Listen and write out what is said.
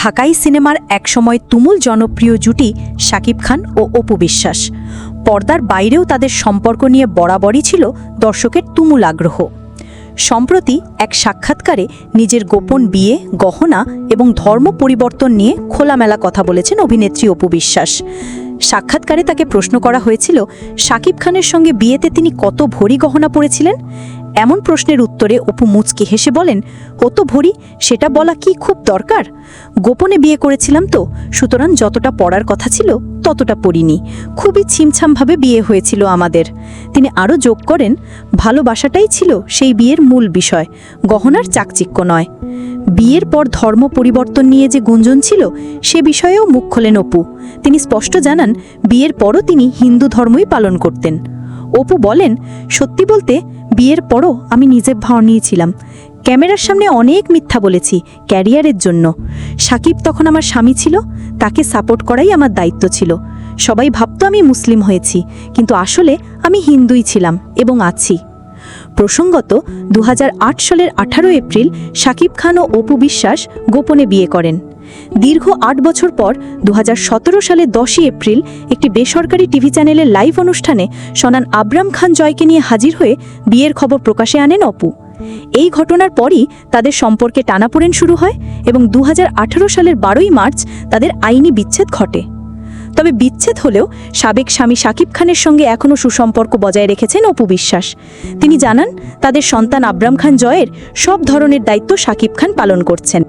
ঢাকাই সিনেমার একসময় তুমুল জনপ্রিয় জুটি শাকিব খান ও অপু বিশ্বাস। পর্দার বাইরেও তাদের সম্পর্ক নিয়ে বরাবরই ছিল দর্শকের তুমুল আগ্রহ। সম্প্রতি এক সাক্ষাৎকারে নিজের গোপন বিয়ে, গহনা এবং ধর্ম পরিবর্তন নিয়ে খোলামেলা কথা বলেছেন অভিনেত্রী অপু বিশ্বাস। সাক্ষাৎকারে তাকে প্রশ্ন করা হয়েছিল, শাকিব খানের সঙ্গে বিয়েতে তিনি কত ভরি গহনা পরেছিলেন। এমন প্রশ্নের উত্তরে অপু মুচকি হেসে বলেন, কত ভরি সেটা বলা কি খুব দরকার? গোপনে বিয়ে করেছিলাম তো, সুতরাং যতটা পড়ার কথা ছিল ততটা পড়িনি। খুবই ছিমছামভাবে বিয়ে হয়েছিল আমাদের। তিনি আরও যোগ করেন, ভালোবাসাটাই ছিল সেই বিয়ের মূল বিষয়, গহনার চাকচিক্য নয়। বিয়ের পর ধর্ম পরিবর্তন নিয়ে যে গুঞ্জন ছিল সে বিষয়েও মুখ খোলেন অপু। তিনি স্পষ্ট জানান, বিয়ের পরও তিনি হিন্দু ধর্মই পালন করতেন। অপু বলেন, সত্যি বলতে বিয়ের পরও আমি নিজে ভাও নিয়েছিলাম। ক্যামেরার সামনে অনেক মিথ্যা বলেছি ক্যারিয়ারের জন্য। শাকিব তখন আমার স্বামী ছিল, তাকে সাপোর্ট করাই আমার দায়িত্ব ছিল। সবাই ভাবতো আমি মুসলিম হয়েছি, কিন্তু আসলে আমি হিন্দুই ছিলাম এবং আছি। প্রসঙ্গত 2008 সালের 18 এপ্রিল শাকিব খান ও অপু বিশ্বাস গোপনে বিয়ে করেন। দীর্ঘ 8 বছর পর 2017 সালের 10 এপ্রিল একটি বেসরকারি টিভি চ্যানেলের লাইভ অনুষ্ঠানে সনান আবরাম খান জয়কে নিয়ে হাজির হয়ে বিয়ের খবর প্রকাশে আনেন অপু। এই ঘটনার পরই তাদের সম্পর্কে টানাপোড়েন শুরু হয় এবং 2018 সালের 12ই মার্চ তাদের আইনি বিচ্ছেদ ঘটে। তবে বিচ্ছেদ হলেও সাবেক স্বামী শাকিব খানের সঙ্গে এখনও সুসম্পর্ক বজায় রেখেছেন অপু বিশ্বাস। তিনি জানান, তাদের সন্তান আবরাম খান জয়ের সব ধরনের দায়িত্ব শাকিব খান পালন করছেন।